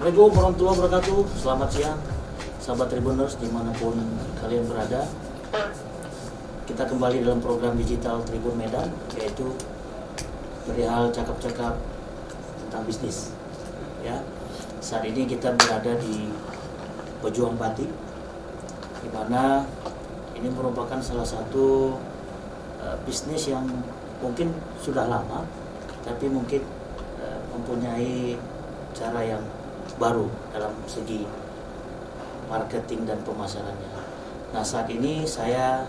Assalamualaikum warahmatullahi wabarakatuh. Selamat siang, sahabat Tribuners dimanapun kalian berada. Kita kembali dalam program digital Tribun Medan, yaitu perihal cakap-cakap tentang bisnis. Ya, saat ini kita berada di Pejuang Batik, di mana ini merupakan salah satu bisnis yang mungkin sudah lama, tapi mungkin mempunyai cara yang baru dalam segi marketing dan pemasarannya. Nah, saat ini saya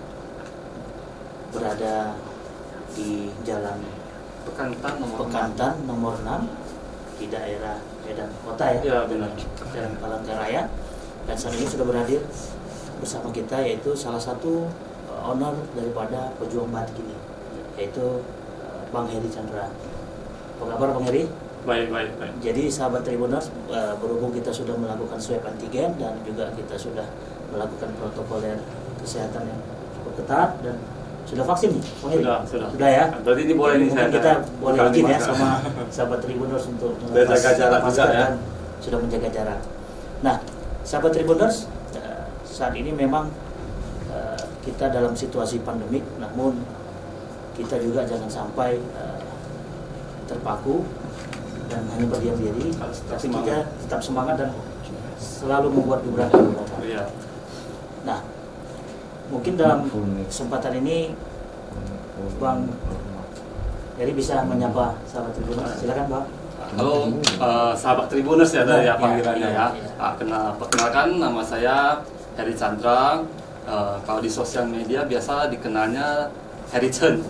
berada di Jalan Bekantan nomor 6 di daerah Medan Kota ya. Ya, benar. Jalan Palangkaraya. Dan saat ini sudah berhadir bersama kita yaitu salah satu owner daripada Pejuang Batik ini, yaitu Bang Heri Chandra. Apa kabar Bang Heri? Baik. Jadi sahabat Tribuners, berhubung kita sudah melakukan swab antigen dan juga kita sudah melakukan protokoler kesehatan yang cukup ketat dan sudah vaksin nih, Bang Heri? Sudah ya. Berarti ini boleh nih mungkin kita boleh izin ya sama sahabat Tribuners untuk jaga jarak juga ya. Dan sudah menjaga jarak. Nah, sahabat Tribuners, saat ini memang kita dalam situasi pandemik, namun kita juga jangan sampai terpaku dan hanya berdiam diri, tapi kita tetap semangat dan selalu membuat gebrakan. Iya. Nah, mungkin dalam kesempatan ini Bang Heri bisa menyapa sahabat Tribuners. Silakan Bang. Halo sahabat Tribuners ya dari panggilannya ya. Ya. Perkenalkan, nama saya Heri Chandra. Kalau di sosial media biasa dikenalnya Heri Chen.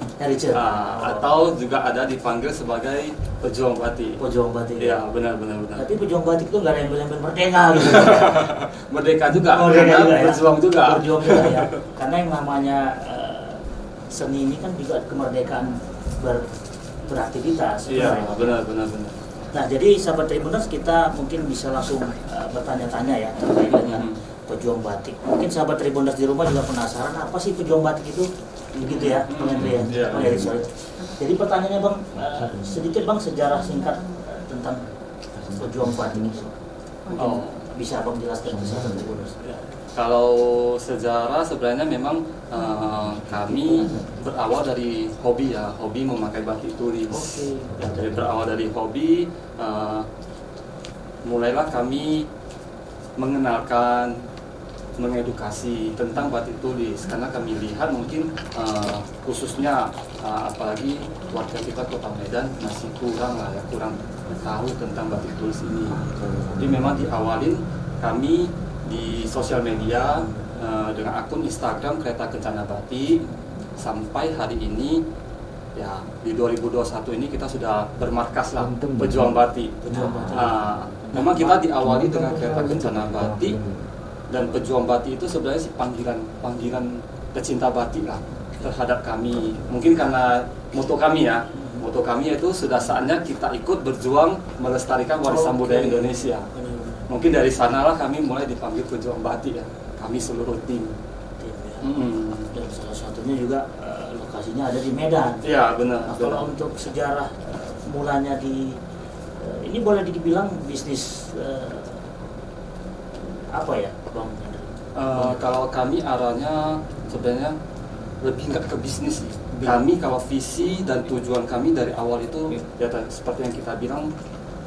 Atau juga ada dipanggil sebagai Pejuang Batik. Pejuang Batik. Iya, benar. Tapi Pejuang Batik itu nggak ada yang embel-embel merdeka gitu. Merdeka juga, Merdeka juga, berjuang juga. Berjuang juga ya. Karena yang namanya seni ini kan juga kemerdekaan beraktivitas. Iya, benar. Nah, jadi sahabat Tribuners, kita mungkin bisa langsung bertanya-tanya ya terkait dengan Pejuang Batik. Mungkin sahabat Tribuners di rumah juga penasaran apa sih Pejuang Batik itu? Begitu ya, Bang Hendri ya. Bang Hendri, sorry. Jadi pertanyaannya Bang, sedikit Bang sejarah singkat tentang Pejuang Batik itu. Mungkin bisa Bang jelaskan ke sahabat Tribuners. Kalau sejarah sebenarnya memang kami berawal dari hobi ya, hobi memakai batik tulis. Oke. Ya, jadi berawal dari hobi, mulailah kami mengenalkan, mengedukasi tentang batik tulis karena kami lihat mungkin khususnya apalagi warga kita Kota Medan masih kurang tahu tentang batik tulis ini. Jadi memang diawalin kami di sosial media dengan akun Instagram Kereta Kencana Batik sampai hari ini ya di 2021 ini kita sudah bermarkas lah Pejuang Batik. Memang kita diawali dengan Kereta Kencana Batik. Dan Pejuang Batik itu sebenarnya si panggilan pecinta batik lah terhadap kami. Mungkin karena moto kami itu sudah saatnya kita ikut berjuang melestarikan warisan budaya Indonesia. Mungkin dari sanalah kami mulai dipanggil Pejuang Batik ya. Kami seluruh tim. Dan salah satunya juga lokasinya ada di Medan. Iya, benar. Nah, kalau untuk sejarah mulanya di ini boleh dibilang bisnis apa ya, Bang? Kalau kami arahnya sebenarnya lebih nggak ke bisnis sih. Kami kalau visi dan tujuan kami dari awal itu ya seperti yang kita bilang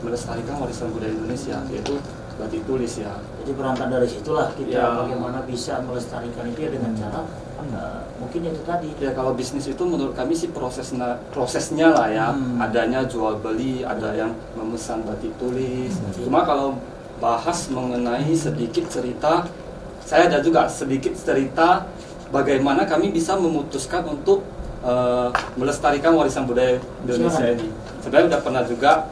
melestarikan warisan budaya Indonesia, yaitu batik tulis ya. Jadi berangkat dari situlah kita bagaimana bisa melestarikan itu ya dengan cara mungkin itu tadi. Ya kalau bisnis itu menurut kami sih prosesnya lah ya. Adanya jual beli, ada yang memesan batik tulis. Cuma kalau bahas mengenai sedikit cerita, saya ada juga sedikit cerita bagaimana kami bisa memutuskan untuk melestarikan warisan budaya Indonesia ini. Sebenarnya udah pernah juga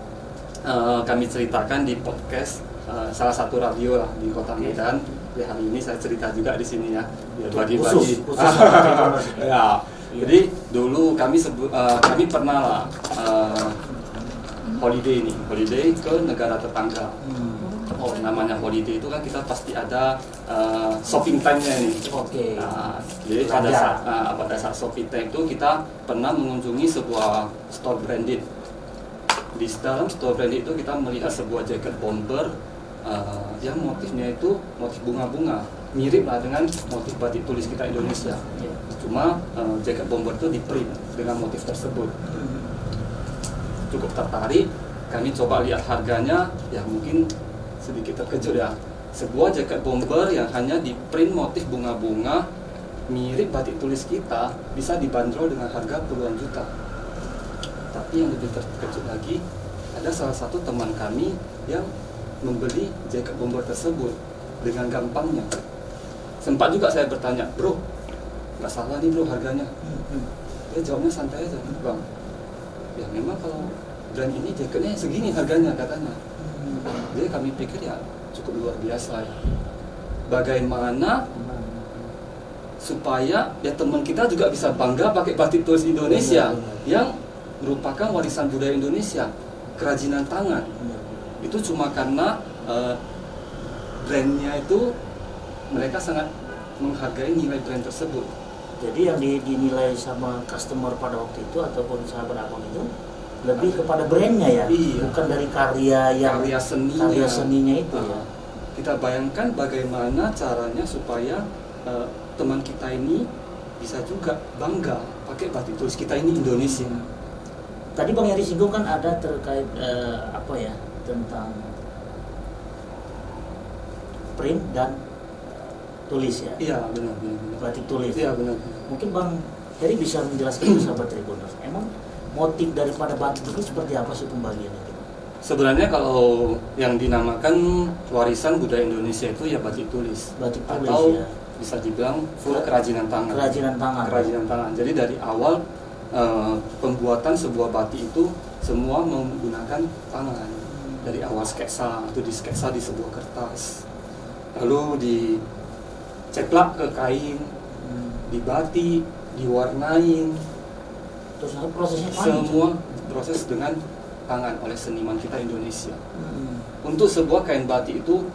kami ceritakan di podcast salah satu radio lah di Kota Medan. Ya, hari ini saya cerita juga di sini ya, bagi-bagi. Ya, jadi dulu kami pernah lah holiday ke negara tetangga. Namanya holiday itu kan kita pasti ada shopping time-nya ini. Nah, jadi pada saat shopping time itu kita pernah mengunjungi sebuah store branded. Di dalam store branded itu kita melihat sebuah jaket bomber yang motifnya itu motif bunga-bunga, mirip lah dengan motif batik tulis kita Indonesia. Cuma jaket bomber itu di print dengan motif tersebut. Cukup tertarik, kami coba lihat harganya, ya mungkin sedikit terkejut ya. Sebuah jaket bomber yang hanya di print motif bunga-bunga mirip batik tulis kita bisa dibanderol dengan harga puluhan juta. Tapi yang lebih terkejut lagi, ada salah satu teman kami yang membeli jaket bomber tersebut dengan gampangnya. Sempat juga saya bertanya, bro, nggak salah nih bro harganya. Dia jawabnya santai aja, bang. Ya memang kalau brand ini jaketnya segini harganya katanya. Jadi kami pikir ya cukup luar biasa ya. Bagaimana supaya ya teman kita juga bisa bangga pakai batik tulis Indonesia yang merupakan warisan budaya Indonesia, kerajinan tangan. Itu cuma karena brandnya itu mereka sangat menghargai nilai brand tersebut. Jadi yang dinilai sama customer pada waktu itu ataupun sahabat abang itu lebih kepada brandnya ya, bukan dari karya seninya itu ya. Kita bayangkan bagaimana caranya supaya teman kita ini bisa juga bangga pakai batik tulis kita ini Indonesia. Tadi Bang Heri singgung kan ada terkait tentang print dan tulis ya. Iya benar. Batik tulis. Iya benar. Mungkin Bang Heri bisa menjelaskan ke sahabat Tribuners, emang motif daripada batik itu seperti apa sih pembagiannya? Sebenarnya kalau yang dinamakan warisan budaya Indonesia itu ya batik tulis. Batik tulis atau ya. Bisa dibilang full kerajinan tangan. Kerajinan tangan. Jadi dari awal pembuatan sebuah batik itu semua menggunakan tangan. Dari awal sketsa, itu disketsa di sebuah kertas, lalu diceplak ke kain, dibatik, diwarnain. Terus prosesnya panjang. Semua proses dengan tangan oleh seniman kita Indonesia. Untuk sebuah kain batik itu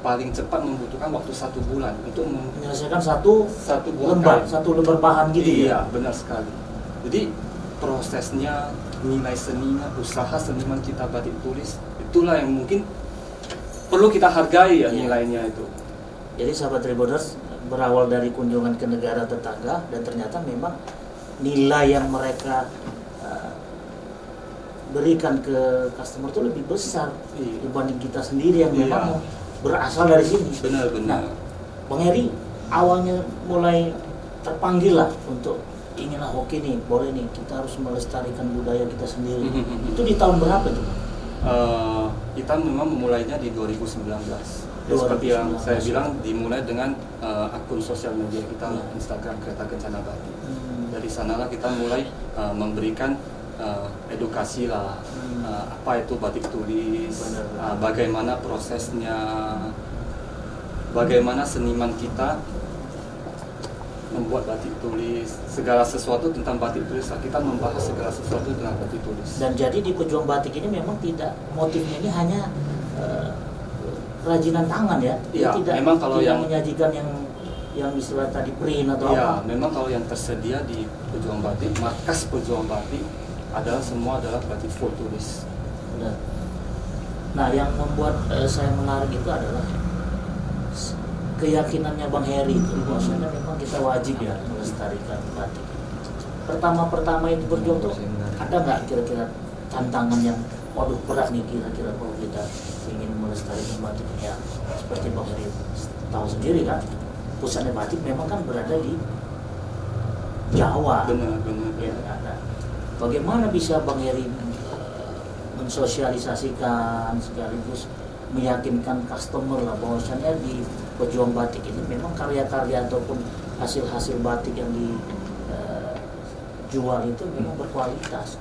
paling cepat membutuhkan waktu 1 bulan untuk menyelesaikan satu lembar bahan gitu. Iya, benar sekali. Jadi prosesnya, nilai seninya, usaha seniman kita batik tulis, itulah yang mungkin perlu kita hargai ya nilainya itu. Jadi sahabat Tribuners, berawal dari kunjungan ke negara tetangga dan ternyata memang nilai yang mereka berikan ke customer itu lebih besar dibanding kita sendiri yang memang berasal dari sini. Benar. Nah, Bang Heri awalnya mulai terpanggil lah untuk inilah oke nih, boleh nih kita harus melestarikan budaya kita sendiri. Itu di tahun berapa tuh? Kita memang memulainya di 2019. Seperti yang saya bilang, dimulai dengan akun sosial media kita, Instagram Kereta Kencana Batik. Dari sanalah kita mulai memberikan edukasi lah, apa itu batik tulis, bagaimana prosesnya, bagaimana seniman kita membuat batik tulis, segala sesuatu tentang batik tulis, kita membahas segala sesuatu tentang batik tulis. Dan jadi di Pejuang Batik ini memang tidak, motifnya ini hanya kerajinan tangan ya? Iya, tidak, memang kalau tidak yang menyajikan yang istilah tadi print atau iya, apa? memang kalau yang tersedia di Pejuang Batik, markas Pejuang Batik semua adalah batik full tulis. Benar. Nah, yang membuat saya menarik itu adalah keyakinannya Bang Heri itu, bahwasanya memang kita wajib ya melestarikan batik. Pertama itu berjuang tuh ada nggak kira-kira tantangan yang waduh berat nih kira-kira kalau kita ingin melestarikan batik ya, seperti Bang Heri tahu sendiri kan, pusatnya batik memang kan berada di Jawa. Benar. Ya, nah, bagaimana bisa Bang Heri mensosialisasikan sekaligus meyakinkan customer lah bahwasannya di Pejuang Batik ini memang karya-karya ataupun hasil-hasil batik yang dijual itu memang berkualitas.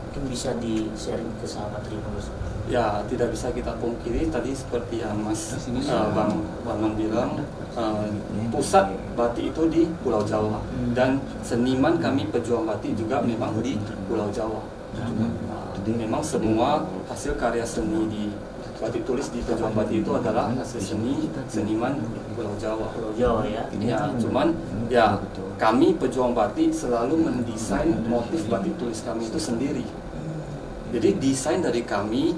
Mungkin bisa di-sharing ke sahabat Tribuners. Ya, tidak bisa kita pungkiri tadi seperti yang Bang Wanon bilang, pusat batik itu di Pulau Jawa dan seniman kami Pejuang Batik juga memang di Pulau Jawa. Memang semua hasil karya seni di batik tulis di Pejuang Batik itu adalah hasil seniman Pulau Jawa. Pulau Jawa ya. Ya, cuman ya kami Pejuang Batik selalu mendesain motif batik tulis kami itu sendiri. Jadi desain dari kami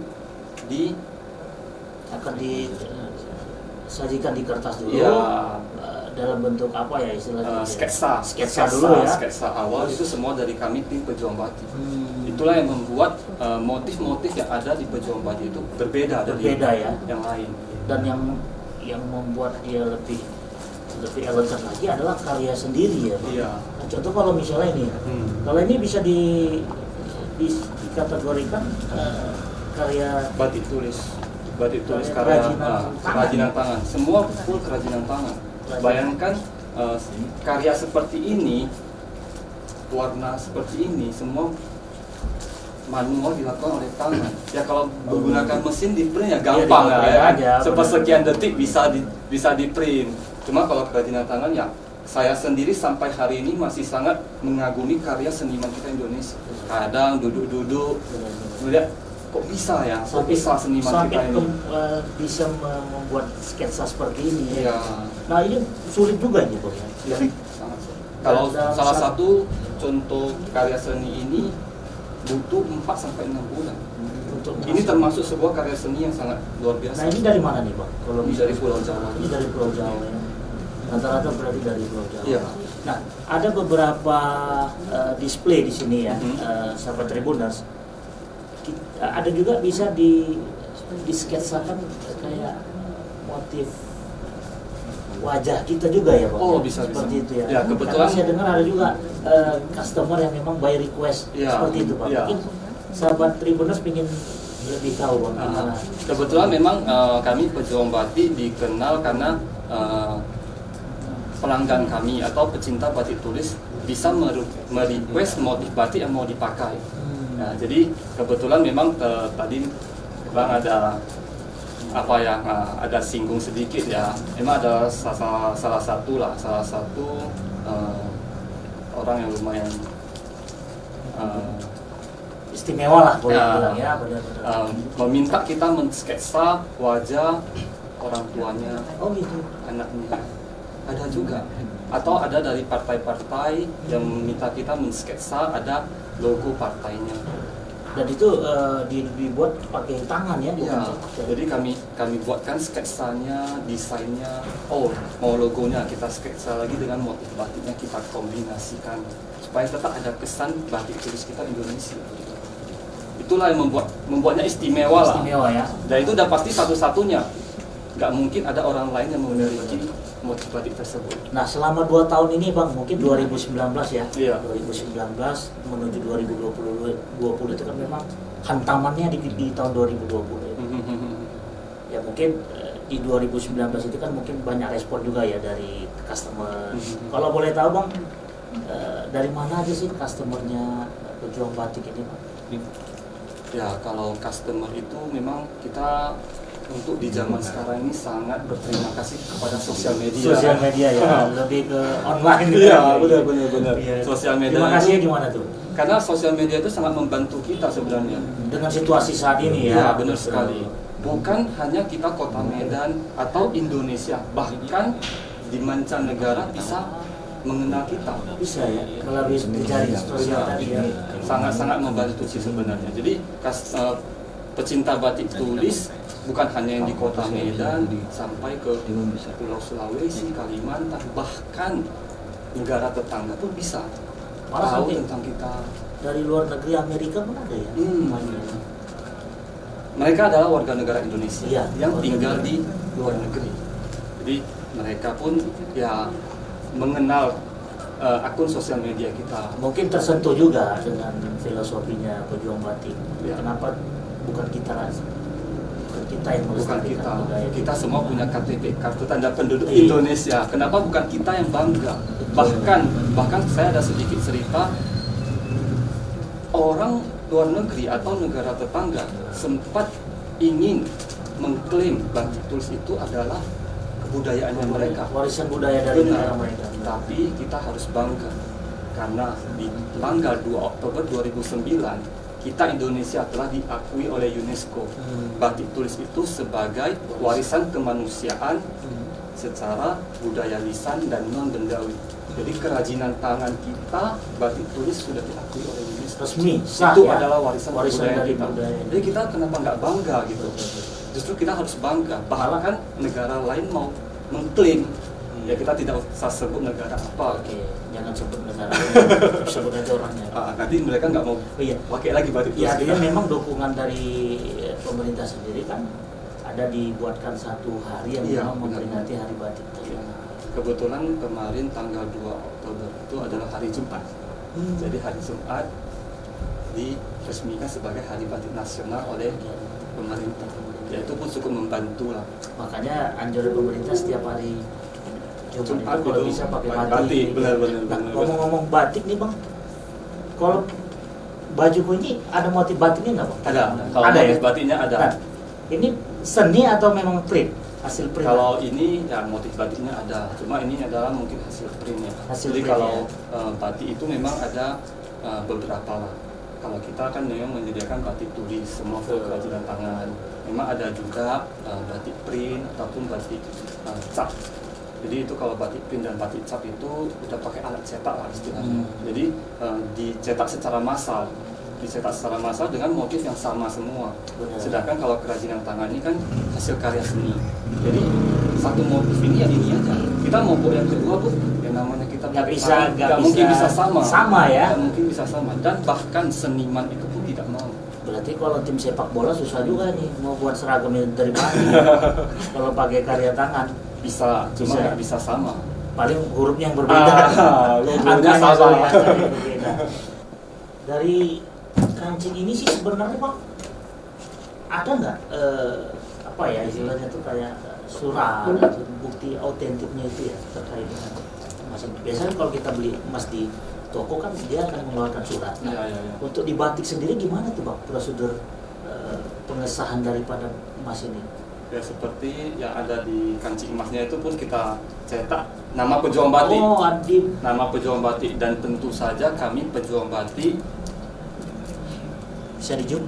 akan disajikan di kertas dulu. Iya. Dalam bentuk apa ya istilahnya? Sketsa dulu ya. Sketsa awal itu semua dari kami tim pejuang batik. Itulah yang membuat motif-motif yang ada di pejuang batik itu berbeda dari ya. yang lain. Dan yang membuat dia lebih elegan lagi adalah karya sendiri ya. Iya. Nah, contoh kalau misalnya ini, kalau ini bisa dikategorikan karya batik tulis karya kerajinan tangan. Semua full kerajinan tangan. Bayangkan karya seperti ini, warna seperti ini, semua manual dilakukan oleh tangan. Ya kalau menggunakan mesin di print ya gampang ya. Sepersekian detik bisa di print. Cuma kalau kerajinan tangan ya saya sendiri sampai hari ini masih sangat mengagumi karya seniman kita Indonesia. Kadang duduk-duduk melihat kok bisa ya, kok bisa seniman kita ini bisa membuat sketsa seperti ini ya. Ya. Nah ini sulit juga nih Bang ya. Ya, sangat sulit. Kalau salah satu contoh karya seni ini butuh 4 sampai 6 bulan. Ini termasuk sebuah karya seni yang sangat luar biasa. Nah ini dari mana nih Bang? Kalau Ini dari Pulau Jawa. Ini dari Pulau Jawa ya. Rata-rata berarti dari Pulau Jawa. Iya. Nah ada beberapa display di sini ya, sahabat Tribuners. Ada juga bisa disketsakan kayak motif wajah kita juga ya Pak? Oh bisa seperti itu ya. Ya kebetulan karena saya dengar ada juga customer yang memang by request ya, seperti itu Pak. Ya. Mungkin sahabat Tribuners ingin lebih tahu Bang gimana? Kebetulan memang kami pejuang batik dikenal karena pelanggan kami atau pecinta batik tulis bisa merequest motif batik yang mau dipakai. Nah, jadi kebetulan memang tadi Bang ada ada singgung sedikit ya. Memang ada salah satu orang yang lumayan istimewa lah boleh bilang ya, benar-benar. Meminta kita mensketsa wajah orang tuanya, anaknya. Ada juga. Atau ada dari partai-partai yang meminta kita mensketsa ada logo partainya. Dan itu dibuat pakai tangan ya? Iya. Jadi kami buatkan sketsanya, desainnya. Oh, mau logonya kita sketsa lagi dengan motif batiknya kita kombinasikan supaya tetap ada kesan batik tulis kita Indonesia. Itulah yang membuatnya istimewa lah. Istimewa ya. Dan itu udah pasti satu-satunya. Nggak mungkin ada orang lain yang memiliki motif batik tersebut. Nah selama 2 tahun ini Bang, mungkin 2019 ya, Iya. 2019 menuju 2020 itu kan memang hantamannya di tahun 2020 ya mungkin di 2019 itu kan mungkin banyak respon juga ya dari customer. Kalau boleh tahu Bang, dari mana aja sih customernya pejuang batik ini Bang? Ya kalau customer itu memang kita untuk di zaman sekarang ini sangat berterima kasih kepada sosial media. Sosial media ya, lebih ke online. Iya, benar. Ya. Sosial media. Terima kasih gimana tuh? Karena sosial media itu sangat membantu kita sebenarnya. Dengan situasi saat ini ya. Ya, benar sekali. Bukan hanya kita Kota Medan atau Indonesia, bahkan di mancanegara bisa mengenal kita. Bisa ya, melalui jejaring sosial tadi ya. Sangat-sangat membantu sih sebenarnya. Jadi pecinta batik tulis bukan hanya yang di Kota Medan, sampai ke Pulau Sulawesi, Kalimantan, bahkan negara tetangga pun bisa malah tahu sampai tentang kita. Dari luar negeri Amerika pun ada ya. Mereka adalah warga negara Indonesia Iya, yang tinggal di luar negeri. Jadi mereka pun ya mengenal akun sosial media kita. Mungkin tersentuh juga dengan filosofinya pejuang batik. Ya. Kenapa bukan kita yang Bukan melestarikan kita, budaya kita semua punya KTP, kartu tanda penduduk Iya. Indonesia. Kenapa bukan kita yang bangga? Bahkan saya ada sedikit cerita, orang luar negeri atau negara tetangga sempat ingin mengklaim batik tulis itu adalah kebudayaannya mereka. Warisan budaya dari negara Benar. mereka. Tapi kita harus bangga karena di tanggal 2 Oktober 2009 kita Indonesia telah diakui oleh UNESCO. Batik tulis itu sebagai warisan kemanusiaan secara budaya lisan dan non bendawi. Jadi kerajinan tangan kita, batik tulis sudah diakui oleh UNESCO. Resmi, sah Itu ya? adalah warisan budaya dari kita. budaya. Jadi kita kenapa nggak bangga gitu? Justru kita harus bangga. Bahkan negara lain mau mengklaim, ya kita tidak usah sebut negara apa. Oke, jangan sebut negara, sebut aja orangnya. Nanti mereka nggak mau Iya. pakai lagi batik tulis Ya, artinya kita. memang dukungan dari pemerintah sendiri kan ada dibuatkan satu hari yang Iya, memang benar. memperingati Hari Batik Nasional. Kebetulan kemarin tanggal 2 Oktober itu adalah hari Jumat. Jadi hari Jumat diresmikan sebagai Hari Batik Nasional oleh pemerintah. Ya itu pun cukup membantu lah. Makanya anjuran pemerintah setiap hari Jumat Jumat itu kalau itu bisa pakai batik, batik. benar-benar. Nah, ngomong-ngomong batik nih bang, kalau bajuku ini ada motif batiknya nggak bang? Ada. Kalau Ada motif ya? batiknya ada. Nah, ini seni atau memang print? Hasil print? Kalau ini ya motif batiknya ada, cuma ini adalah mungkin hasil printnya. Hasil Jadi print, kalau ya. batik itu memang ada beberapa lah. Kalau kita kan memang menyediakan batik tulis semua kerajinan tangan. Memang ada juga batik print ataupun batik cap. Jadi itu kalau batik print dan batik cap itu udah pakai alat cetak lah istilahnya. Jadi dicetak secara massal. Dicetak secara massal dengan motif yang sama semua. Benar. Sedangkan kalau kerajinan tangan ini kan hasil karya seni. Jadi satu motif ini ya ini aja. Kita mau buat yang kedua pun yang namanya kita Nggak pakai bisa- tangan, nggak nggak mungkin bisa bisa sama. sama ya. Nggak mungkin bisa sama. Dan bahkan seniman itu pun tidak mau. Berarti kalau tim sepak bola susah juga nih mau buat seragam yang dari batik. Kalau pakai karya tangan, Bisa, cuma Bisa. nggak bisa sama. paling hurufnya yang berbeda. Logonya Angkanya sama. sorry, angkanya berbeda. Dari kancing ini sih sebenarnya bang, ada nggak apa ya istilahnya tuh kayak surat atau bukti autentiknya itu ya terkait dengan emas ini. Biasanya kalau kita beli emas di toko kan dia akan mengeluarkan surat. Nah, Iya, iya, iya. untuk di batik sendiri gimana tuh bang prosedur pengesahan daripada emas ini? Ya seperti yang ada di kancing emasnya itu pun kita cetak nama pejuang batik. Oh, Adib. Nama pejuang batik dan tentu saja kami pejuang batik. Bisa dijum?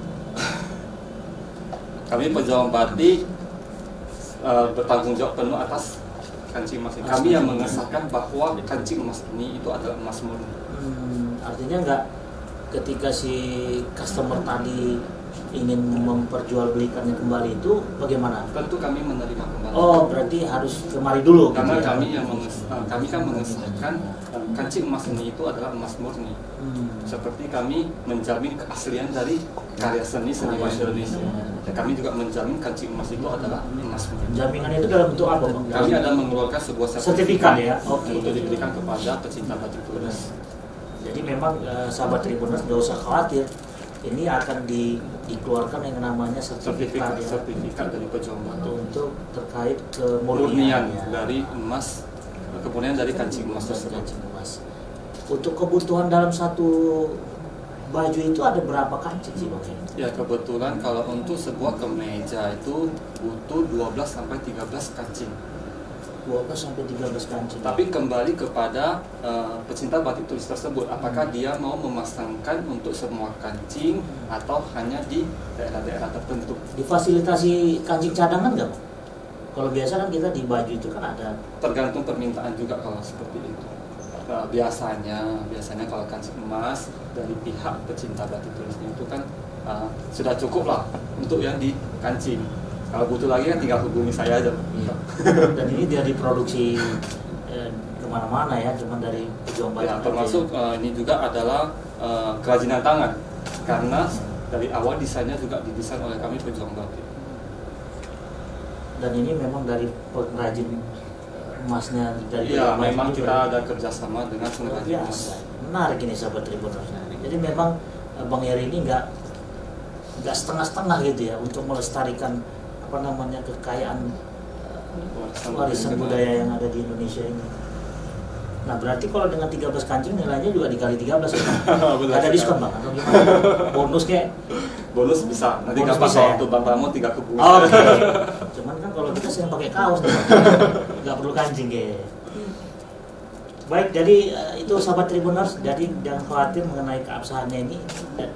Kami pejuang batik bertanggung jawab penuh atas kancing emas ini. Kami yang mengesahkan bahwa kancing emas ini itu adalah emas murni. Artinya nggak ketika si customer tadi ingin memperjualbelikannya kembali itu bagaimana? Tentu kami menerima kembali. Oh, berarti harus kemari dulu. Karena gitu ya? kami yang kami kan mengesahkan kancing emas ini itu adalah emas murni. Seperti kami menjamin keaslian dari karya seni seniman Indonesia. Dan kami juga menjamin kancing emas itu adalah emas murni. Jaminan itu dalam bentuk apa, Bang? Kami ada mengeluarkan sebuah Sertifikat ya? Oke. untuk diberikan kepada pecinta batik tulis. Jadi memang sahabat Tribuners nggak usah khawatir. Ini akan dikeluarkan yang namanya sertifikat ya, Sertifikat dari pejuang batik. untuk terkait Murnian kemurnian dari emas, kemudian dari kancing emas tersebut. kancing emas. Untuk kebutuhan dalam satu baju itu ada berapa kancing sih Bang? Ya kebetulan kalau untuk sebuah kemeja itu butuh 12 sampai 13 kancing. 12 sampai 13 kancing. Tapi kembali kepada pecinta batik tulis tersebut, apakah dia mau memasangkan untuk semua kancing atau hanya di daerah-daerah tertentu. Difasilitasi kancing cadangan nggak Bang? Kalau biasa kan kita di baju itu kan ada. Tergantung permintaan juga kalau seperti itu. Biasanya kalau kancing emas dari pihak pecinta batik tulisnya itu kan sudah cukup lah untuk yang di kancing. Kalau butuh lagi kan tinggal hubungi saya aja. Iya. Dan ini dia diproduksi kemana-mana ya, cuman dari pejuang batik. Ya, aja termasuk ya. ini juga adalah kerajinan tangan karena dari awal desainnya juga didesain oleh kami pejuang batik. Dan ini memang dari pengrajin emasnya dari Iya, emas memang itu kita ya. ada kerjasama dengan Luar pengrajin biasa. emas. Menarik ini sahabat Tribuners. Jadi memang Bang Heri ini nggak setengah-setengah gitu ya untuk melestarikan apa namanya kekayaan warisan budaya yang ada di Indonesia ini. Nah berarti kalau dengan 13 kancing nilainya juga dikali 13 ya? Benar Ada sekali. diskon Bang atau gimana? Bonus kayak? Bonus bisa. Nanti Bonus kapan bisa, kalau ya? untuk Bang Ramo 3 kebun. Oke. Cuman kan kalau kita sering pakai kaos nih, Bang. Nggak perlu kancing kayak. Baik, jadi itu sahabat Tribuners, jadi jangan khawatir mengenai keabsahannya ini. Dan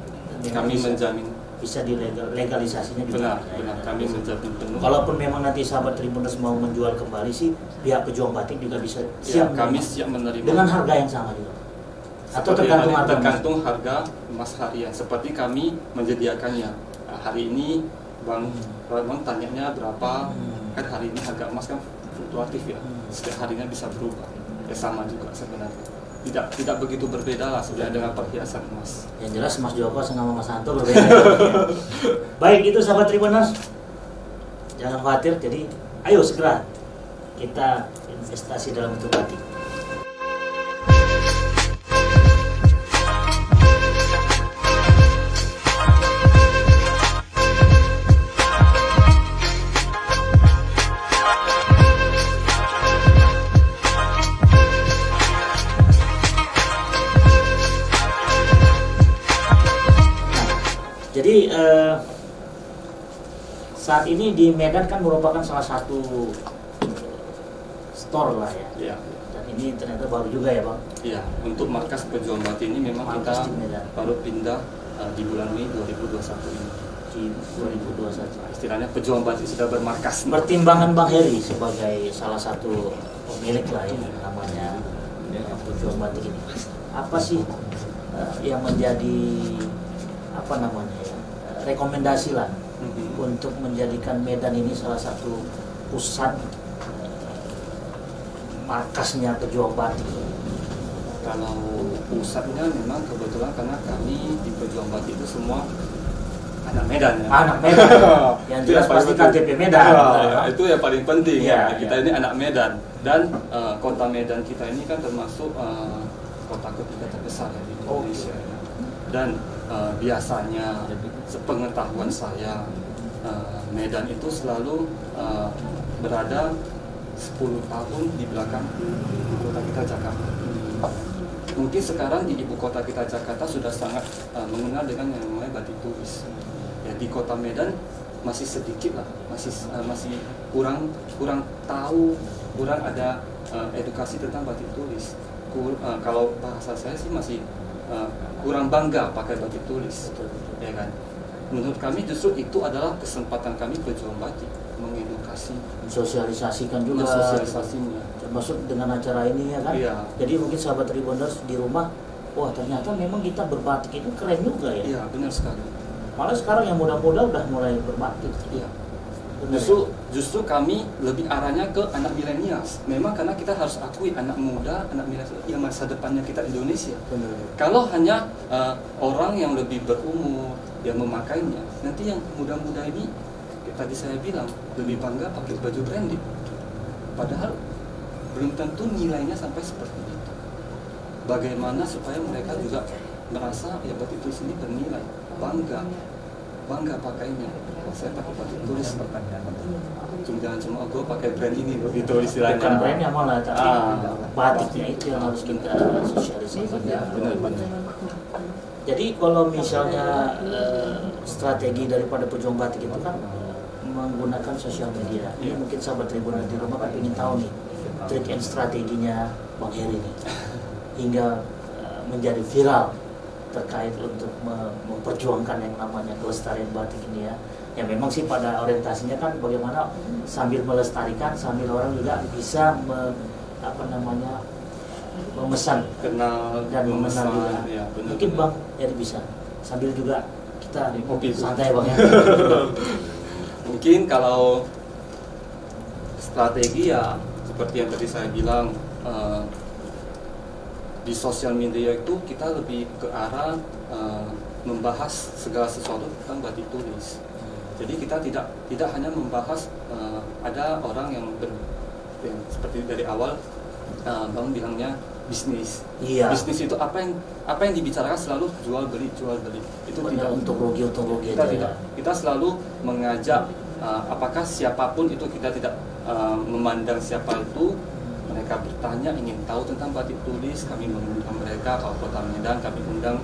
Kami bisa- menjamin. bisa dilegalisasinya juga. Benar, kami menjamin penuh. Kalaupun memang nanti sahabat Tribuners mau menjual kembali sih, pihak pejuang batik juga bisa Ya, siap kami menerima. siap menerima. Dengan harga yang sama juga. Atau Seperti tergantung hari- harga. tergantung harga emas harian. Seperti kami menyediakannya. Nah, hari ini bang tanyanya berapa, kan hari ini harga emas kan fluktuatif ya, setiap harinya bisa berubah. Ya sama juga sebenarnya, tidak begitu berbeda lah sebenarnya dengan perhiasan emas. Yang jelas Mas Joko sama Mas Santo berbeda. Baik, itu sahabat Tribuners, jangan khawatir. Jadi ayo segera kita investasi dalam bentuk batik. Jadi saat ini di Medan kan merupakan salah satu store lah ya. Iya. Dan ini ternyata baru juga ya Bang. Iya, untuk markas Pejuang Batik ini memang Markas kita di Medan. baru pindah di bulan Mei 2021 ini. Di 2021. Istilahnya Pejuang Batik sudah bermarkas. Pertimbangan Bang Heri sebagai salah satu pemilik lah ya namanya Pejuang Batik ini. Apa sih yang menjadi apa namanya ya, rekomendasi lah untuk menjadikan Medan ini salah satu pusat markasnya Pejuang Batik? Kalau pusatnya memang kebetulan karena kami di Pejuang Batik itu semua anak Medan ya. Anak Medan. Yang Itu jelas yang paling pasti penting. KTP Medan. Itu yang paling penting Iya, ya. Kita ini anak Medan dan kota Medan kita ini kan termasuk kota ketiga terbesar ya di Indonesia. Dan biasanya sepengetahuan saya Medan itu selalu berada 10 tahun di belakang ibu kota kita Jakarta. Mungkin sekarang di ibu kota kita Jakarta sudah sangat mengenal dengan yang namanya batik tulis. Ya, di kota Medan masih sedikit lah, masih kurang tahu, kurang ada edukasi tentang batik tulis. Kalau bahasa saya sih masih kurang bangga pakai batik tulis, ya kan? Menurut kami justru itu adalah kesempatan kami Pejuang Batik mengedukasi, Sosialisasikan juga. sosialisasinya. Termasuk dengan acara ini ya kan. Iya. Jadi mungkin sahabat Tribuners di rumah, wah ternyata memang kita berbatik itu keren juga ya. Iya, benar sekali. Malah sekarang yang muda-muda udah mulai berbatik. Iya. Benar Justru kami lebih arahnya ke anak milenial. Memang karena kita harus akui anak muda, anak milenial yang masa depannya kita Indonesia. Benar. Kalau hanya orang yang lebih berumur yang memakainya, nanti yang muda-muda ini tadi saya bilang lebih bangga pakai baju branded. Padahal belum tentu nilainya sampai seperti itu. Bagaimana supaya mereka juga merasa ya batik tulis ini bernilai, bangga pakainya. Saya pakai batik tulis, jangan cuma gue pakai brand ini begitu istilahnya. Bukan brandnya malah, tapi batiknya itu yang harus kita sosialisasikan. Benar. Jadi kalau misalnya strategi daripada Pejuang Batik itu kan menggunakan sosial media. Ini mungkin sahabat Tribuners di rumah kan ingin tahu nih trik and strateginya Bang Heri nih hingga menjadi viral terkait untuk memperjuangkan yang namanya kelestarian batik ini ya. Ya memang sih pada orientasinya kan bagaimana sambil melestarikan sambil orang juga bisa memesan Kenal dan mengenal juga. Ya, benar, Mungkin benar. Bang Heri bisa sambil juga kita Kopi. santai Bang ya. Mungkin kalau strategi ya seperti yang tadi saya bilang, di sosial media itu kita lebih ke arah membahas segala sesuatu tentang batik tulis. Jadi kita tidak hanya membahas ada orang yang seperti dari awal Bang bilangnya bisnis. Iya. Bisnis itu apa yang dibicarakan selalu jual beli. Itu tidak untuk rugi kita aja tidak. ya. Kita selalu mengajak apakah siapapun itu, kita tidak memandang siapa itu. Mereka bertanya ingin tahu tentang batik tulis, kami mengundang mereka. Kalau Kota Medan kami undang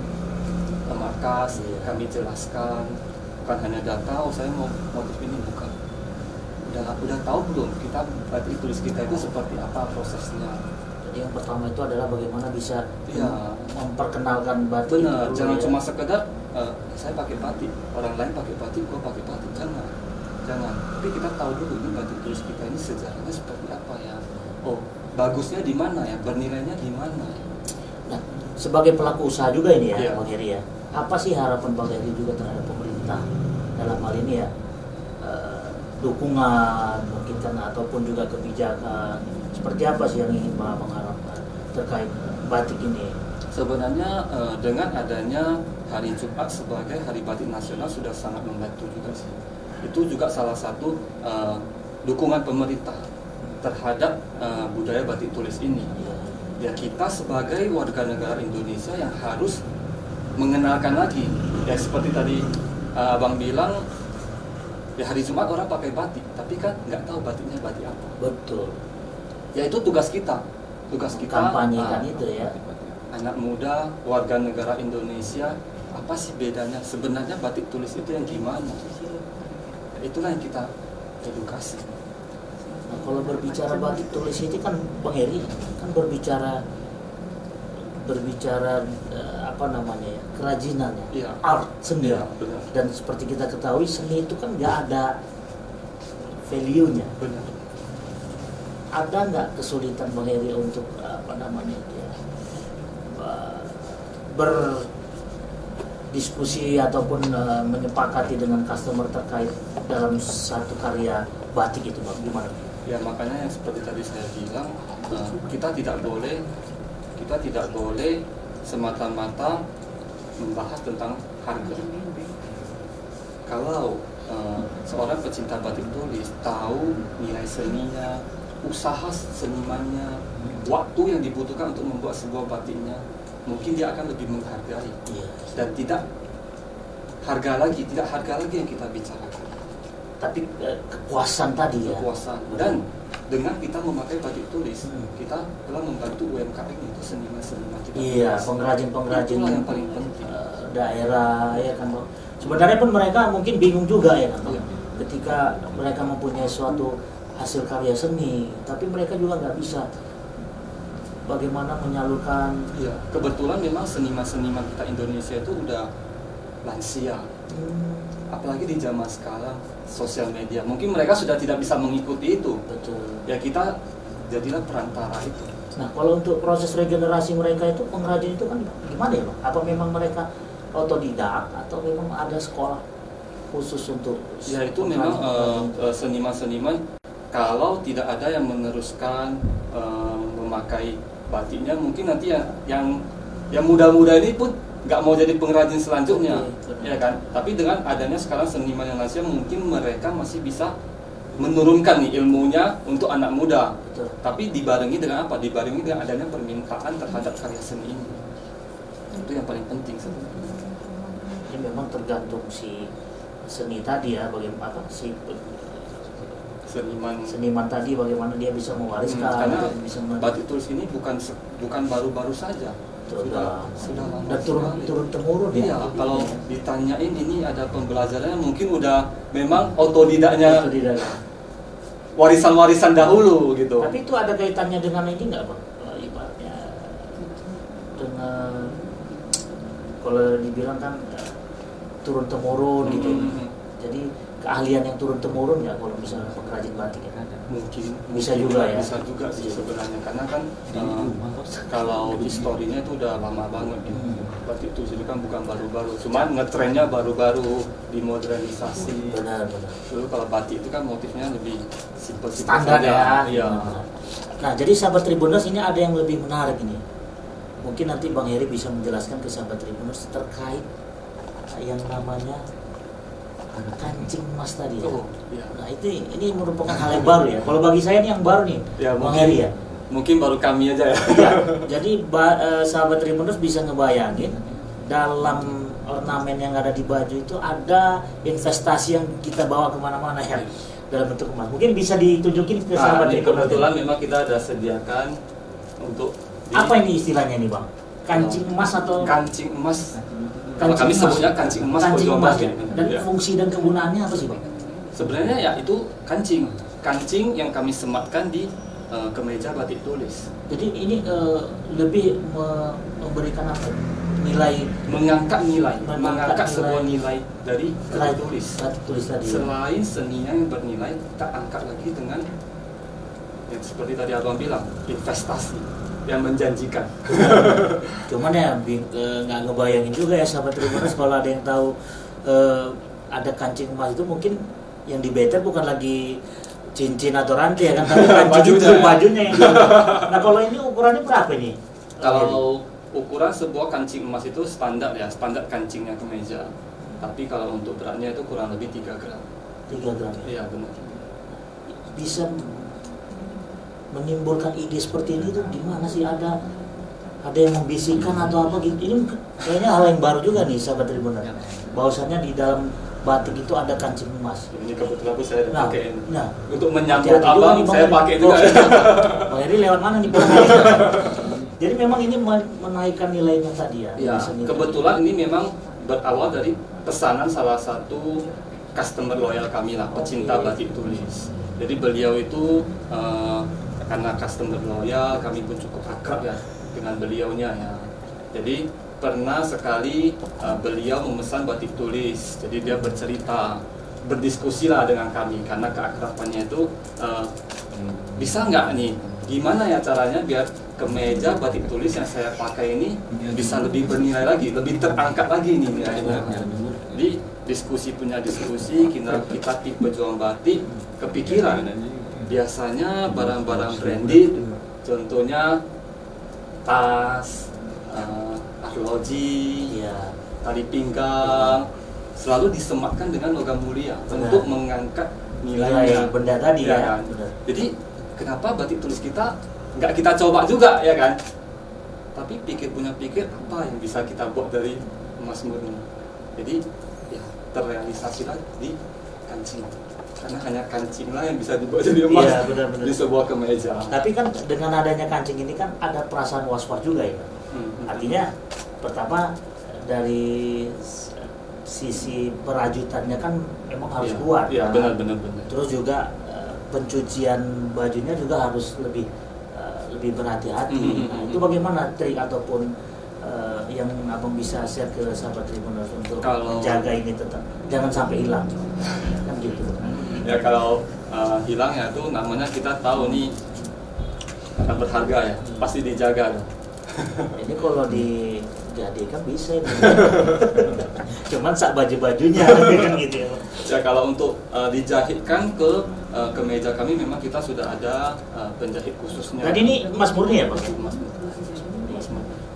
ke markas, kami jelaskan. Bukan hanya data, saya mau motif ini, bukan. Udah tahu belum kita batik tulis kita itu seperti apa prosesnya? Jadi yang pertama itu adalah bagaimana bisa Iya. memperkenalkan batik. Benar, dulu jangan ya. cuma sekedar saya pakai batik, orang lain pakai batik, gua pakai batik, jangan. Tapi kita tahu dulu ini batik tulis kita ini sejarahnya seperti apa ya. Oh, bagusnya di mana ya, bernilainya di mana. Nah, sebagai pelaku usaha juga ini ya, Iya. Bang Heri ya. Apa sih harapan Bang Heri juga terhadap pemerintah dalam hal ini ya? dukungan mungkin kan ataupun juga kebijakan seperti apa sih yang ingin Bang harapkan terkait batik ini? Sebenarnya dengan adanya hari Jumat sebagai hari batik nasional sudah sangat membantu juga sih. Itu juga salah satu dukungan pemerintah terhadap budaya batik tulis ini. Ya kita sebagai warga negara Indonesia yang harus mengenalkan lagi. Ya seperti tadi Abang bilang, ya hari Jumat orang pakai batik, tapi kan nggak tahu batiknya batik apa. Betul. Ya itu tugas kita. Tugas kita Kampanyekan itu ya. Anak muda, warga negara Indonesia, apa sih bedanya? Sebenarnya batik tulis itu yang gimana? Itulah yang kita edukasi. Nah, kalau berbicara batik tulis ini kan Bang Heri kan berbicara apa namanya ya, kerajinannya, Iya. art seni. Iya, benar. Dan seperti kita ketahui seni itu kan nggak ada value-nya. Benar. Ada nggak kesulitan Bang Heri untuk apa namanya itu ya, berdiskusi ataupun menyepakati dengan customer terkait dalam satu karya batik itu Bang? Gimana? Ya makanya yang seperti tadi saya bilang, kita tidak boleh semata-mata membahas tentang harga. Kalau seorang pecinta batik tulis tahu nilai seninya, usaha senimannya, waktu yang dibutuhkan untuk membuat sebuah batiknya, mungkin dia akan lebih menghargai. Dan tidak harga lagi yang kita bicarakan. Tapi kepuasan tadi ya. Kepuasan. Dan dengan kita memakai batik tulis, kita telah membantu UMKM itu seniman-seniman kita. Iya, pengrajin-pengrajin Itulah yang paling penting. Daerah ya kan Bang. Sebenarnya pun mereka mungkin bingung juga ya kan Bang. Iya. Ketika mereka mempunyai suatu hasil karya seni, tapi mereka juga nggak bisa bagaimana menyalurkan. Iya, kebetulan memang seniman-seniman kita Indonesia itu udah lansia. Apalagi di zaman sekarang sosial media, mungkin mereka sudah tidak bisa mengikuti itu. Betul. Ya kita jadilah perantara itu. Nah kalau untuk proses regenerasi mereka itu pengrajin itu kan gimana ya Bang? Apa memang mereka otodidak atau memang ada sekolah khusus untuk? Ya itu memang seniman-seniman kalau tidak ada yang meneruskan memakai batiknya, mungkin nanti yang muda-muda ini pun nggak mau jadi pengrajin selanjutnya, ya kan? Tapi dengan adanya sekarang seniman yang lansia, mungkin mereka masih bisa menurunkan nih ilmunya untuk anak muda. Betul. Tapi dibarengi dengan apa? Dibarengi dengan adanya permintaan terhadap karya seni ini. Itu yang paling penting sebenarnya. Ini memang tergantung si seni tadi ya, bagaimana si seniman tadi bagaimana dia bisa mewariskan. Karena bisa batik tulis ini bukan baru-baru saja. Sudah lama. Dan turun temurun Iya, ya. kalau ditanyain ini ada pembelajarannya, mungkin udah memang otodidaknya warisan-warisan dahulu gitu. Tapi itu ada kaitannya dengan ini nggak Bang? Ibaratnya dengan kalau dibilang kan turun temurun gitu. Jadi keahlian yang turun temurun ya kalau misalnya pengrajin batik ya. Mungkin Bisa juga ya. Bisa juga sih sebenarnya, karena kan kalau historinya itu udah lama banget ya. Batik itu kan bukan baru-baru, cuman ngetrennya baru-baru dimodernisasi. Benar. Dulu kalau batik itu kan motifnya lebih simpel Standar ya. Iya. Nah, jadi sahabat Tribuners ini ada yang lebih menarik ini. Mungkin nanti Bang Heri bisa menjelaskan ke sahabat Tribuners terkait yang namanya kancing emas tadi ya. Oh, iya. Nah, ini merupakan hal yang baru ya. Kalau bagi saya ini yang baru nih, Ya, Bang Heri ya. Mungkin baru kami aja ya. Ya, jadi sahabat Tribuners bisa ngebayangin dalam ornamen yang ada di baju itu ada investasi yang kita bawa kemana-mana ya dalam bentuk emas. Mungkin bisa ditunjukin ke sahabat Ini Tribuners. kebetulan memang kita ada sediakan untuk Apa ini istilahnya nih Bang? Kancing emas atau kancing emas? Kancing Kami emas. sebutnya kancing emas. Kancing Pojok emas Emas, ya. Dan Ya. fungsi dan kegunaannya apa sih Bang? Sebenarnya ya itu kancing yang kami sematkan di kemeja batik tulis. Jadi ini lebih memberikan apa? Nilai Mengangkat Mengangkat mengangkat sebuah nilai nilai dari batik tulis. batik tulis tadi. Selain seninya yang bernilai, kita angkat lagi dengan yang seperti tadi Abang bilang, investasi yang menjanjikan. Cuman ya nggak ngebayangin juga ya sahabat Tribuners kalau ada yang tahu ada kancing emas itu mungkin yang di better bukan lagi cincin atau rantai ya kan, tapi kancing itu Bajunya. bajunya yang nah kalau ini ukurannya berapa ini? Kalau ukuran sebuah kancing emas itu standar ya, standar kancingnya kemeja. Tapi kalau untuk beratnya itu kurang lebih 3 gram. 3 gram. Iya benar. Bisa menimbulkan ide seperti ini tuh gimana sih, ada yang membisikkan atau apa gitu? Ini kayaknya hal yang baru juga nih sahabat Tribuners. Bahwasannya di dalam batik itu ada kancing emas. Ini kebetulan pun saya Nah, pakai ini. nah, Untuk menyambut hati-hati juga abang nih, Bang saya Heri. pakai juga. Bang Heri lewat mana nih Bang? Jadi memang ini menaikkan nilainya tadi ya. Ya, seni kebetulan ini memang berawal dari pesanan salah satu customer loyal kami lah, pecinta Oke. batik tulis. Jadi beliau itu karena customer loyal, kami pun cukup akrab ya dengan beliaunya ya. Jadi pernah sekali beliau memesan batik tulis. Jadi dia bercerita, berdiskusi lah dengan kami karena keakrabannya itu bisa nggak nih, gimana ya caranya biar kemeja batik tulis yang saya pakai ini bisa lebih bernilai lagi, lebih terangkat lagi nih nilainya. Jadi diskusi punya diskusi, kita tim pejuang batik kepikiran biasanya barang-barang branded, contohnya tas, arloji, Iya. tali pinggang, selalu disematkan dengan logam mulia Benar. untuk mengangkat Nilai nilainya. benda tadi Ya ya. kan? Benar. Jadi kenapa batik tulis kita nggak kita coba juga ya kan? Tapi punya pikir apa yang bisa kita buat dari emas murni. Jadi ya terrealisasi lagi di kancing. Karena hanya kancing lah yang bisa dibuat jadi emas Iya, benar-benar. di sebuah kemeja. Tapi kan dengan adanya kancing ini kan ada perasaan was-was juga ya. Artinya pertama dari sisi perajutannya kan memang harus Iya, kuat. Iya, kan? benar. Terus juga pencucian bajunya juga harus lebih berhati-hati. Nah, itu bagaimana trik ataupun yang abang bisa share ke sahabat Tribuners untuk Kalau- menjaga ini tetap jangan sampai hilang, kan gitu. Ya kalau hilang ya itu namanya kita tahu nih akan berharga ya, pasti dijaga dong. Ini kalau dijadikan bisa ini. Cuman sak baju-bajunya kan gitu ya. Ya kalau untuk dijahitkan ke kemeja kami memang kita sudah ada penjahit khususnya. Tadi ini Mas Murni ya, Bang? Mas Murni.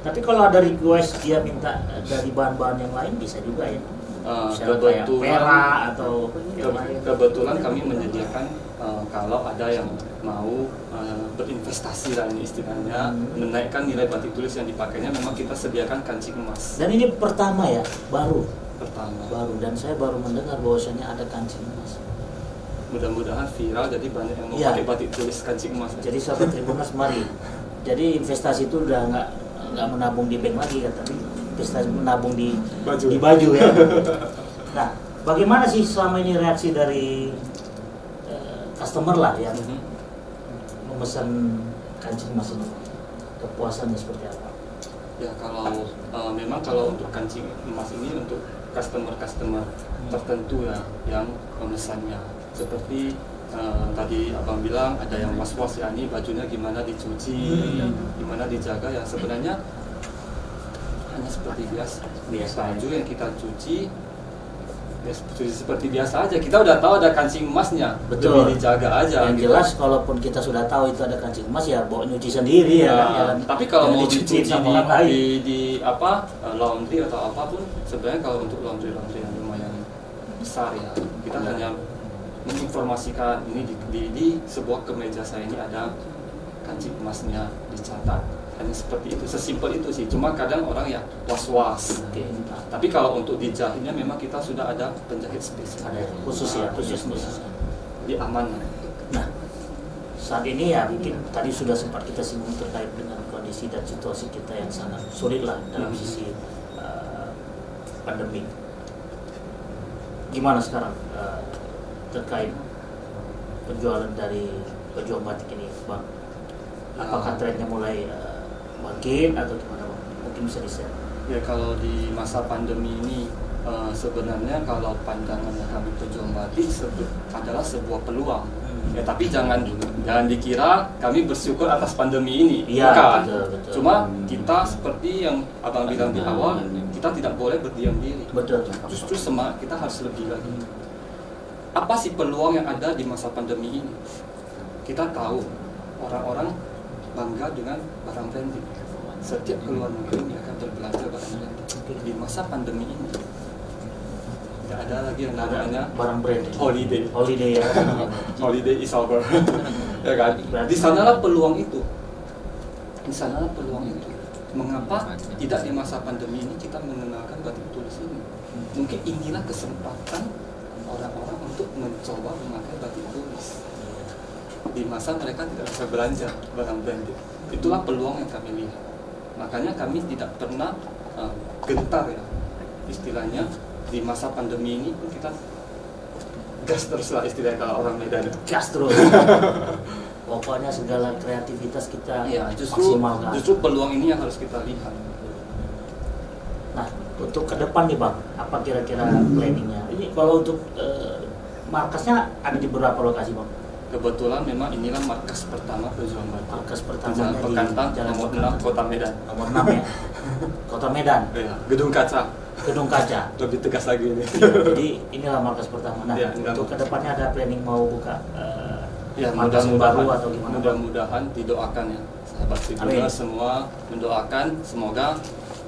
Tapi kalau ada request dia minta dari bahan-bahan yang lain bisa juga ya. Misalnya kayak perak atau yang lain. Kebetulan kami menyediakan kalau ada yang mau berinvestasi lah ini istilahnya, menaikkan nilai batik tulis yang dipakainya, memang kita sediakan kancing emas Dan ini pertama ya, baru pertama. dan saya baru mendengar bahwasannya ada kancing emas. Mudah-mudahan viral jadi banyak yang mau Iya. pakai batik tulis kancing emas. Jadi sahabat Tribuners mari. Jadi investasi itu udah nggak menabung di bank lagi kan, tapi investasi menabung di baju ya. Nah, bagaimana sih selama ini reaksi dari customer lah yang memesan kancing emas ini? Kepuasannya seperti apa? Ya kalau memang kalau untuk kancing emas ini untuk customer tertentu ya yang memesannya, seperti tadi abang bilang ada yang was-was ya, ini bajunya gimana dicuci, gimana dijaga, ya sebenarnya hanya seperti biasa. Baju yang kita cuci ya cuci seperti biasa aja, kita udah tahu ada kancing emasnya, Betul. lebih dijaga aja. Yang gitu. jelas kalaupun kita sudah tahu itu ada kancing emas ya bawa nyuci sendiri ya. Ya, kan? tapi kalau Jangan mau dicuci sama orang lain. di apa laundry atau apapun, sebenarnya kalau untuk laundry yang lumayan besar ya, kita hanya menginformasikan ini di sebuah kemeja saya ini ada kancing emasnya dicatat, hanya seperti itu, sesimpel itu sih. Cuma kadang orang ya was-was. Oke. Nah, tapi kalau untuk dijahitnya memang kita sudah ada penjahit spesial. Ada khusus ya, khusus. Di aman. Nah, saat ini ya mungkin tadi sudah sempat kita singgung terkait dengan kondisi dan situasi kita yang sangat sulit lah dalam sisi pandemi. Gimana sekarang terkait penjualan dari pejuang batik ini, Bang? Apakah trennya mulai bangkit atau gimana, Bang? Mungkin bisa di-share. Ya kalau di masa pandemi ini sebenarnya kalau pandangannya kami pejuang batik adalah sebuah peluang. Ya tapi jangan dikira kami bersyukur atas pandemi ini. Iya, Bukan. betul. Cuma kita seperti yang abang bilang di awal, kita tidak boleh berdiam diri. Betul. Justru semangat kita harus lebih lagi. apa sih peluang yang ada di masa pandemi ini? Kita tahu orang-orang bangga dengan barang branded. Setiap keluar negeri mereka berbelanja barang branded. Di masa pandemi ini tidak ada lagi yang namanya barang branded. Holiday ya. Holiday is over. Ya kan? Di sanalah peluang itu. Mengapa tidak di masa pandemi ini kita mengenalkan batik tulis ini? Mungkin inilah kesempatan orang-orang untuk mencoba memakai batik tulis di masa mereka tidak bisa belanja barang branded. Itulah peluang yang kami lihat. Makanya kami tidak pernah gentar ya, istilahnya di masa pandemi ini pun kita gas terus lah istilahnya kalau orang Medan. Gas terus. Pokoknya segala kreativitas kita maksimalkan. Justru peluang ini yang harus kita lihat. Nah, untuk ke depan nih Bang, apa kira-kira planningnya? Ini kalau untuk markasnya ada di beberapa lokasi Bang? Kebetulan memang inilah markas pertama Pejuang Batik. Markas pertamanya di Pekantang, Jalan nomor 6, Kota Medan. Nomor 6 ya? Kota Medan? Ya, Gedung Kaca. Gedung Kaca? Lebih tegas lagi ini. Jadi inilah markas pertama. Nah, ya, untuk kedepannya ada planning mau buka ya, markas baru atau gimana? Mudah-mudahan didoakan ya, sahabat Tribuners semua mendoakan semoga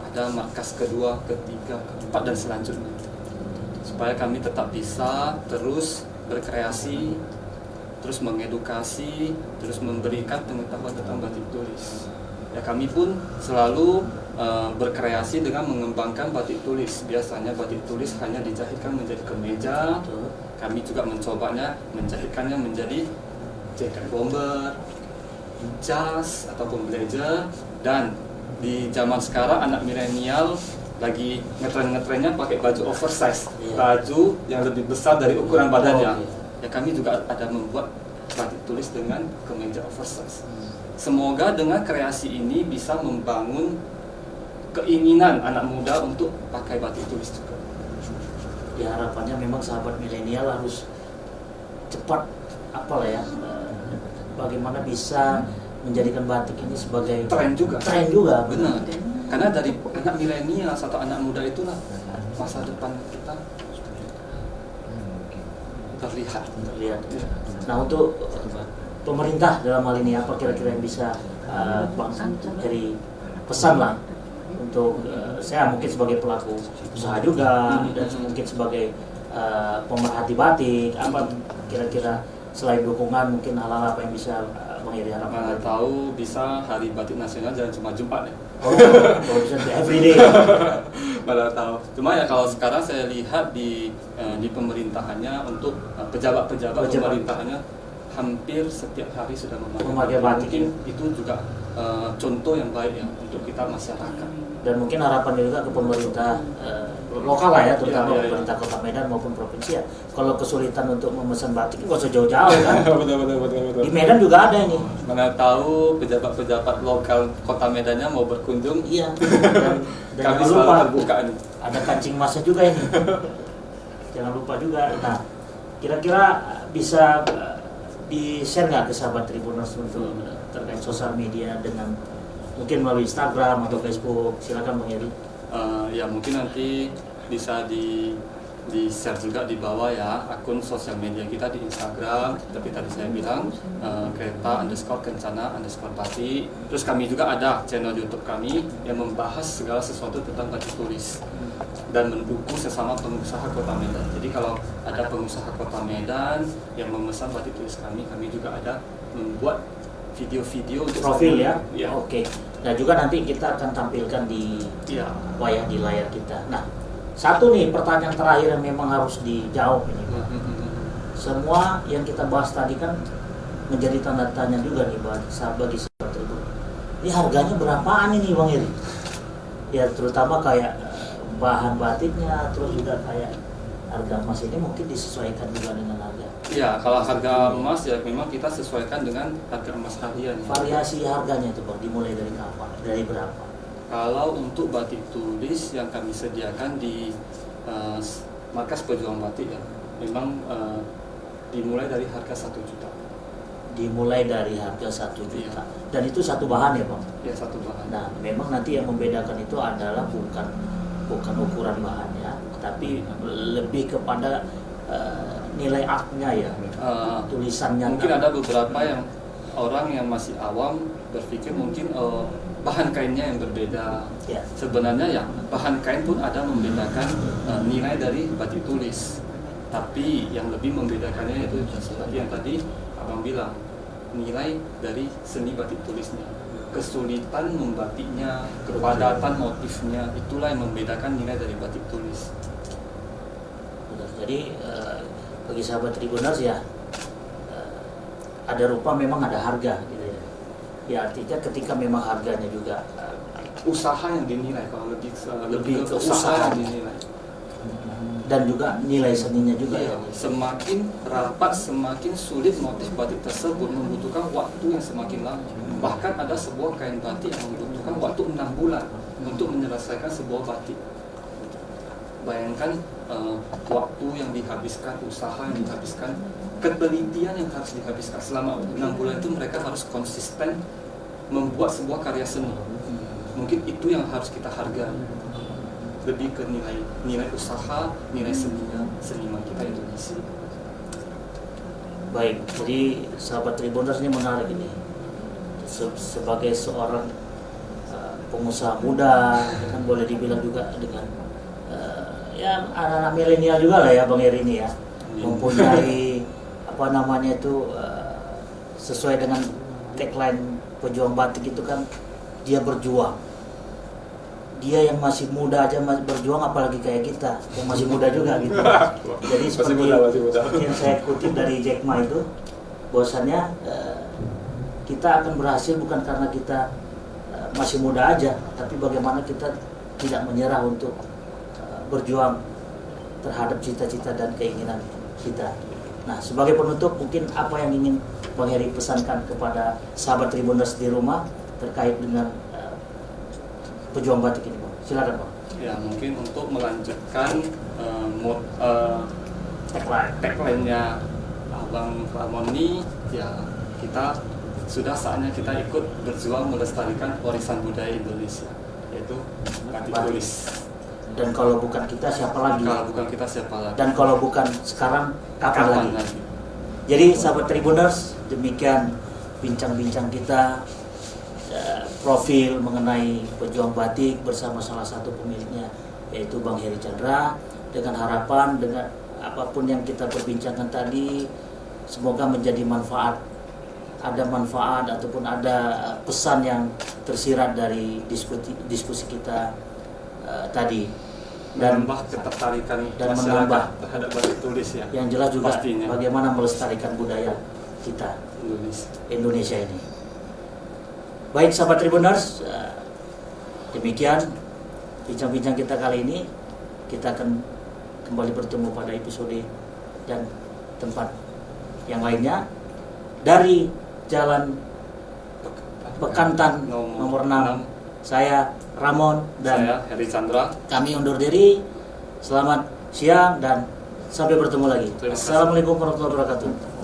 ada markas kedua, ketiga, keempat dan selanjutnya, supaya kami tetap bisa terus berkreasi, terus mengedukasi, terus memberikan pengetahuan tentang batik tulis. Ya, kami pun selalu berkreasi dengan mengembangkan batik tulis. Biasanya batik tulis hanya dijahitkan menjadi kemeja. Kami juga mencobanya menjahitkannya menjadi jaket bomber, jas ataupun blazer, dan di zaman sekarang anak milenial lagi ngetren-ngetrennya pakai baju oversize, baju yang lebih besar dari ukuran badannya. Ya, kami juga ada membuat batik tulis dengan kemeja oversize. Semoga dengan kreasi ini bisa membangun keinginan anak muda untuk pakai batik tulis juga. Ya, harapannya memang sahabat milenial harus cepat bagaimana bisa menjadikan batik ini sebagai tren juga. Benar. Karena dari anak milenial atau anak muda itulah masa depan kita terlihat. Nah, untuk pemerintah dalam hal ini apa kira-kira yang bisa Bang dari pesan lah untuk saya mungkin sebagai pelaku usaha juga dan mungkin sebagai pemerhati batik, apa kira-kira selain dukungan mungkin hal-hal apa yang bisa Bang Heri harapkan? Mana tahu bisa Hari Batik Nasional jangan cuma Jumat ya. Oh, bisa every day. Mana tahu. Cuma ya kalau sekarang saya lihat di pemerintahannya untuk pejabat-pejabat pemerintahannya hampir setiap hari sudah memakai batik. Mungkin itu juga contoh yang baik ya untuk kita masyarakat. Dan mungkin harapan juga ke pemerintah lokal lah ya, terutama pemerintah Kota Medan maupun provinsi ya. Kalau kesulitan untuk memesan batik nggak usah jauh-jauh kan. Betul. Di Medan juga ada ini. Mana tahu pejabat-pejabat lokal Kota Medannya mau berkunjung. Iya. Dan kami jangan lupa lupa ada kancing emasnya juga ini. Jangan lupa juga. Nah, kira-kira bisa di-share nggak ke sahabat Tribuners untuk terkait sosial media dengan mungkin melalui Instagram atau Facebook? Silakan Bang Heri. Ya mungkin nanti bisa di-share juga di bawah ya akun sosial media kita di Instagram. Tapi tadi saya bilang kereta_kencana_batik. Terus kami juga ada channel YouTube kami yang membahas segala sesuatu tentang batik tulis dan mendukung sesama pengusaha Kota Medan. Jadi kalau ada pengusaha Kota Medan yang memesan batik tulis kami juga ada membuat video-video untuk profil ya. Oke. Nah, juga nanti kita akan tampilkan di wayang di layar kita. Nah, satu nih pertanyaan terakhir yang memang harus dijawab ini Pak. Semua yang kita bahas tadi kan menjadi tanda tanya juga nih bagi sahabat Tribun. Ini harganya berapaan ini Bang Heri? Ya terutama kayak bahan batiknya, terus juga kayak harga emas ini mungkin disesuaikan juga dengan harga. Ya, kalau harga emas ya memang kita sesuaikan dengan harga emas harian. Variasi harganya itu Bang, dimulai dari kapan? Dari berapa? Kalau untuk batik tulis yang kami sediakan di markas Pejuang Batik ya, memang dimulai dari harga 1 juta. Dimulai dari harga 1 juta. Dan itu satu bahan ya Bang? Ya, satu bahan. Nah, memang nanti yang membedakan itu adalah bukan ukuran bahannya, tapi lebih kepada nilai artnya ya, tulisannya. Mungkin ada beberapa yang orang yang masih awam berpikir mungkin bahan kainnya yang berbeda. Ya. Sebenarnya ya bahan kain pun ada membedakan nilai dari batik tulis. Tapi yang lebih membedakannya itu seperti yang tadi Abang bilang, nilai dari seni batik tulisnya, kesulitan membatiknya, kepadatan motifnya, itulah yang membedakan nilai dari batik tulis. Benar. Jadi bagi sahabat Tribuners ya, ada rupa memang ada harga gitu ya. Ya artinya ketika memang harganya juga Usaha yang dinilai, kalau lebih ke usaha yang dinilai. dan juga nilai seninya juga ya. Semakin rapat, semakin sulit motif batik tersebut membutuhkan waktu yang semakin lama. Bahkan ada sebuah kain batik yang membutuhkan waktu 6 bulan untuk menyelesaikan sebuah batik. Bayangkan waktu yang dihabiskan, usaha yang dihabiskan, ketelitian yang harus dihabiskan. Selama 6 bulan itu mereka harus konsisten membuat sebuah karya seni. Mungkin itu yang harus kita hargai. Lebih ke nilai usaha, nilai seniman kita Indonesia. Baik, jadi sahabat Tribuners ini menarik ini. Sebagai seorang pengusaha muda, kan boleh dibilang juga dengan ya anak-anak milenial juga lah ya Bang Heri ini ya, mempunyai apa namanya itu sesuai dengan tagline pejuang batik itu kan, dia berjuang. Dia yang masih muda aja masih berjuang, apalagi kayak kita yang masih muda juga gitu. Jadi seperti yang saya kutip dari Jack Ma itu, bahwasannya kita akan berhasil bukan karena kita masih muda aja, tapi bagaimana kita tidak menyerah untuk berjuang terhadap cita-cita dan keinginan kita. Nah, sebagai penutup mungkin apa yang ingin Bang Heri pesankan kepada sahabat Tribuners di rumah terkait dengan pejuang batik ini, Bang? Silakan, Bang. Ya, mungkin untuk melanjutkan tagline-nya Abang Ramon ini, ya kita sudah saatnya kita ikut berjuang melestarikan warisan budaya Indonesia, yaitu batik tulis. Dan kalau bukan kita siapa lagi? Kalau bukan kita siapa lagi? Dan kalau bukan sekarang kapan lagi? Jadi sahabat Tribuners, demikian bincang-bincang kita, profil mengenai pejuang batik bersama salah satu pemiliknya, yaitu Bang Heri Chandra. Dengan harapan dengan apapun yang kita perbincangkan tadi, semoga menjadi manfaat, ada manfaat ataupun ada pesan yang tersirat dari diskusi kita tadi, dan menambah ketertarikan dan masyarakat menambah terhadap batik tulis ya. Yang jelas juga pastinya bagaimana melestarikan budaya kita Indonesia ini. Baik sahabat Tribuners, demikian bincang-bincang kita kali ini. Kita akan kembali bertemu pada episode dan tempat yang lainnya dari Jalan Bekantan nomor 6. Saya Ramon dan saya Heri Chandra. Kami undur diri. Selamat siang dan sampai bertemu lagi. Assalamualaikum warahmatullahi wabarakatuh.